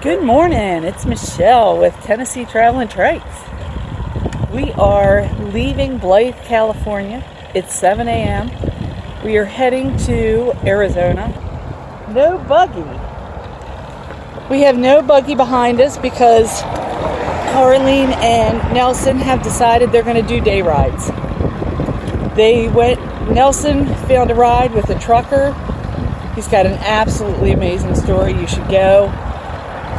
Good morning, it's Michelle with Tennessee Traveling Trikes. We are leaving Blythe, California. It's 7 a.m. We are heading to Arizona. No buggy. We have no buggy behind us because Arlene and Nelson have decided they're going to do day rides. Nelson found a ride with a trucker. He's got an absolutely amazing story. You should go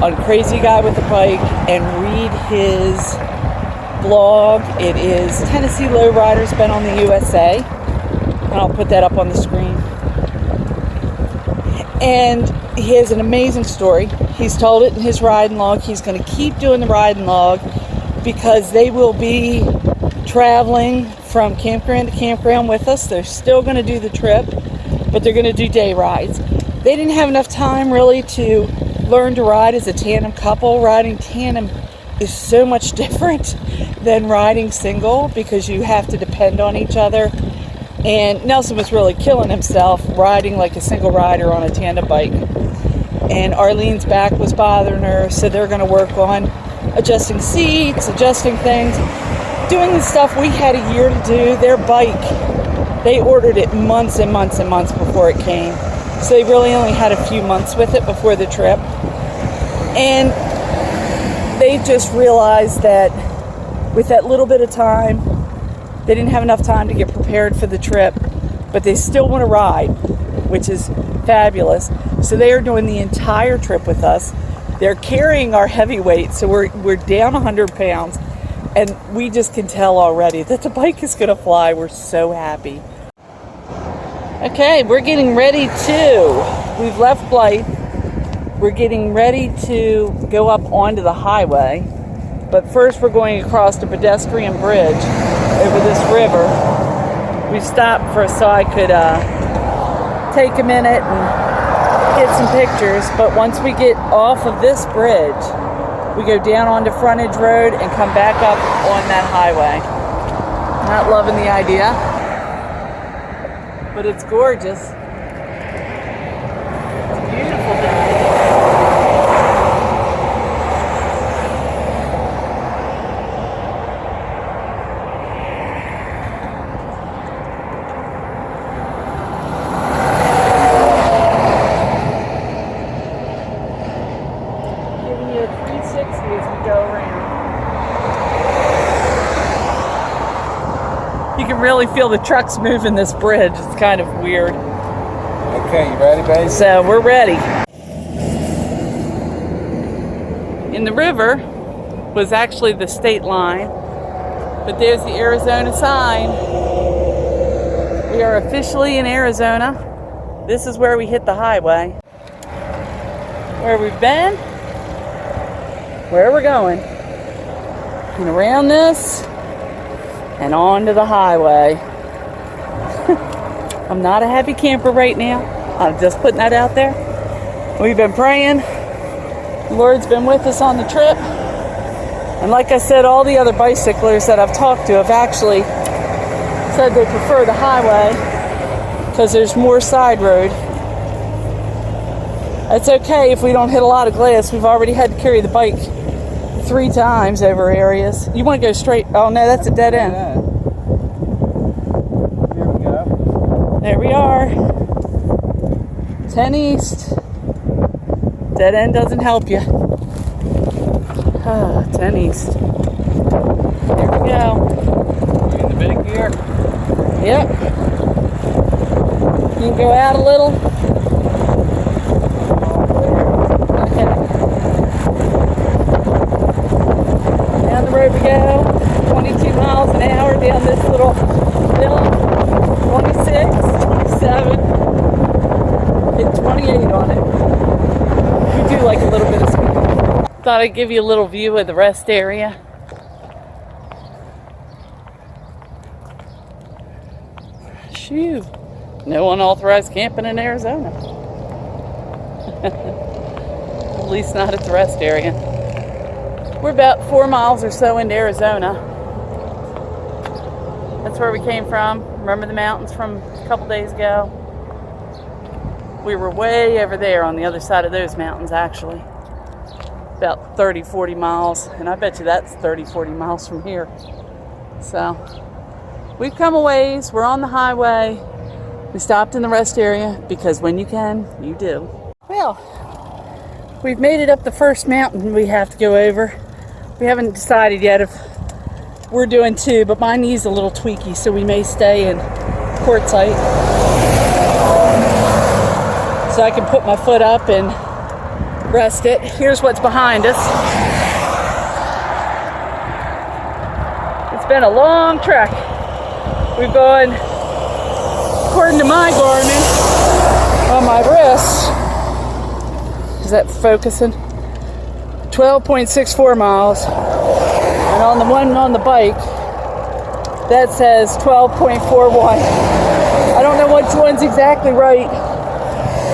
on Crazy Guy with a Bike and read his blog. It is Tennessee Lowriders Been on the USA, and I'll put that up on the screen. And he has an amazing story. He's told it in his riding log. He's going to keep doing the riding log because they will be traveling from campground to campground with us. They're still going to do the trip, but they're going to do day rides. They didn't have enough time really to learn to ride as a tandem couple. Riding tandem is so much different than riding single because you have to depend on each other. And Nelson was really killing himself riding like a single rider on a tandem bike. And Arlene's back was bothering her, so they're going to work on adjusting seats, adjusting things, doing the stuff we had a year to do. Their bike, they ordered it months and months and months before it came. So they really only had a few months with it before the trip. And they just realized that with that little bit of time, they didn't have enough time to get prepared for the trip, but they still want to ride, which is fabulous. So they are doing the entire trip with us. They're carrying our heavy weight, so we're down 100 pounds, and we just can tell already that the bike is going to fly. We're so happy. Okay, we're getting ready we've left Blythe. We're getting ready to go up onto the highway, but first we're going across a pedestrian bridge over this river. We stopped so I could take a minute and get some pictures, but once we get off of this bridge, we go down onto Frontage Road and come back up on that highway. Not loving the idea, but it's gorgeous. It's a beautiful day. Giving you a 360 as we go around. You can really feel the trucks moving this bridge. It's kind of weird. Okay, you ready, baby? So we're ready. In the river was actually the state line, but there's the Arizona sign. We are officially in Arizona. This is where we hit the highway. Where we've been, where we're going. And around this, and on to the highway. I'm not a happy camper right now. I'm just putting that out there. We've been praying. The Lord's been with us on the trip. And like I said, all the other bicyclers that I've talked to have actually said they prefer the highway because there's more side road. That's okay if we don't hit a lot of glass. We've already had to carry the bike 3 times over areas. You want to go straight? Oh no, that's a dead end. Here we go. There we are. 10 East. Dead end doesn't help you. 10 East. There we go. You in the big gear? Yep. You can go out a little. Down the road we go, 22 miles an hour down this little hill, 26, 27, hit 28 on it. We do like a little bit of speed. Thought I'd give you a little view of the rest area. Shoo, no unauthorized camping in Arizona. At least not at the rest area. We're about 4 miles or so into Arizona. That's where we came from. Remember the mountains from a couple days ago? We were way over there on the other side of those mountains, actually. about 30, 40 miles. And I bet you that's 30, 40 miles from here. So we've come a ways. We're on the highway. We stopped in the rest area because when you can, you do. Well, we've made it up the first mountain we have to go over. We haven't decided yet if we're doing 2, but my knee's a little tweaky, so we may stay in Quartzite. So I can put my foot up and rest it. Here's what's behind us. It's been a long trek. We've gone, according to my Garmin, on my wrist, is that focusing? 12.64 miles. And on the one on the bike, that says 12.41. I don't know which one's exactly right.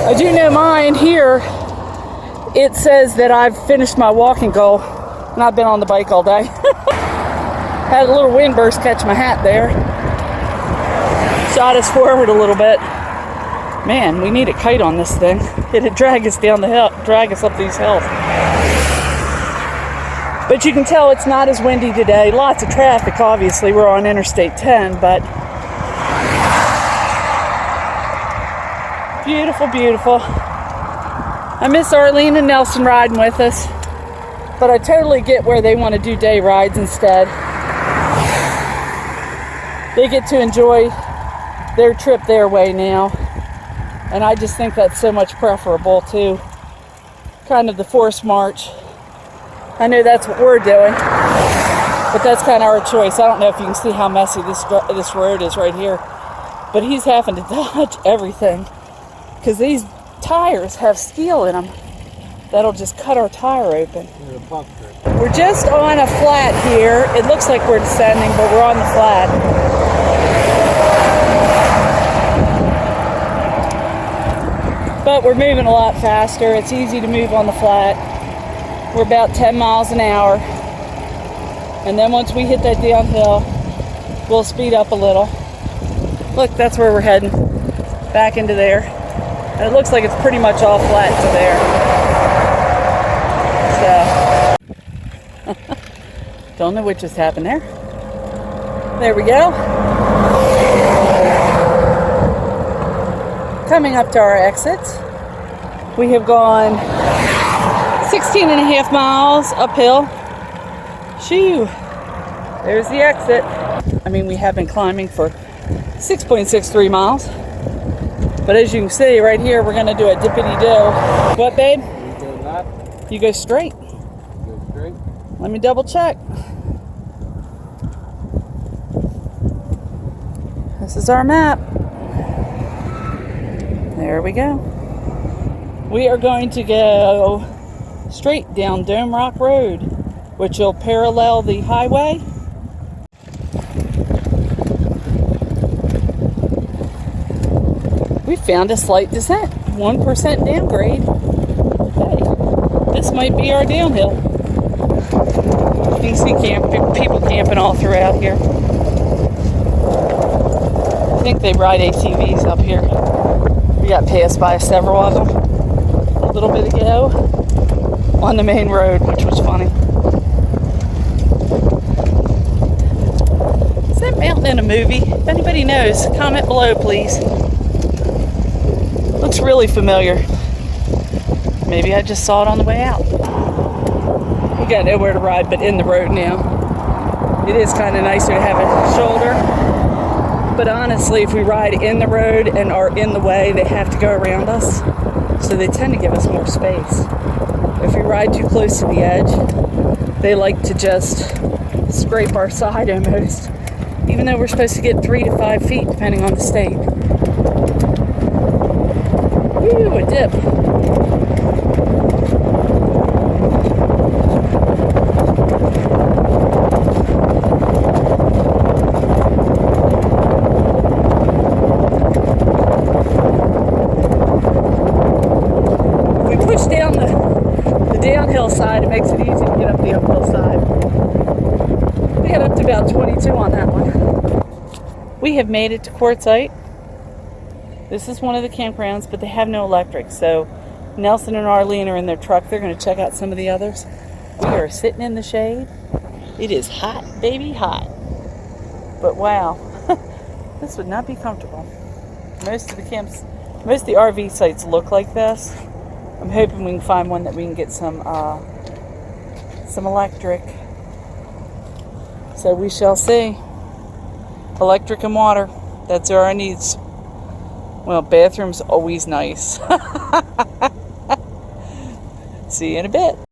I do know mine here, it says that I've finished my walking goal, and I've been on the bike all day. Had a little wind burst catch my hat there. Shot us forward a little bit. Man, we need a kite on this thing. It'd drag us down the hill, drag us up these hills. But you can tell it's not as windy today. Lots of traffic, obviously. We're on Interstate 10, but beautiful, beautiful. I miss Arlene and Nelson riding with us, but I totally get where they want to do day rides instead. They get to enjoy their trip their way now. And I just think that's so much preferable to kind of the forced march. I know that's what we're doing, but that's kind of our choice. I don't know if you can see how messy this road is right here, but he's having to dodge everything because these tires have steel in them that'll just cut our tire open. We're just on a flat here. It looks like we're descending, but we're on the flat. But we're moving a lot faster. It's easy to move on the flat. We're about 10 miles an hour. And then once we hit that downhill, we'll speed up a little. Look, that's where we're heading. Back into there. And it looks like it's pretty much all flat to there. So, don't know what just happened there. There we go. Coming up to our exit, we have gone 16 and a half miles uphill. Shoo! There's the exit. I mean, we have been climbing for 6.63 miles. But as you can see right here, we're going to do a dippity-do. What, babe? You go left. You go straight. Go straight. Let me double check. This is our map. There we go. We are going to go straight down Dome Rock Road, which will parallel the highway. We found a slight descent, 1% downgrade. Hey, this might be our downhill. You can see people camping all throughout here. I think they ride ATVs up here. We got passed by several of them a little bit ago on the main road, which was funny. Is that mountain in a movie? If anybody knows, comment below, please. Looks really familiar. Maybe I just saw it on the way out. We got nowhere to ride but in the road now. It is kind of nicer to have a shoulder. But honestly, if we ride in the road and are in the way, they have to go around us. So they tend to give us more space. If we ride too close to the edge, they like to just scrape our side almost. Even though we're supposed to get 3 to 5 feet, depending on the state. Ooh, a dip. Downhill side, it makes it easy to get up the uphill side. We got up to about 22 on that one. We have made it to Quartzite. This is one of the campgrounds, but they have no electric, so Nelson and Arlene are in their truck. They're going to check out some of the others. We are sitting in the shade. It is hot, baby, hot. But wow, this would not be comfortable. Most of the RV sites look like this. I'm hoping we can find one that we can get some electric. So we shall see. Electric and water. That's our needs. Well, bathroom's always nice. See you in a bit.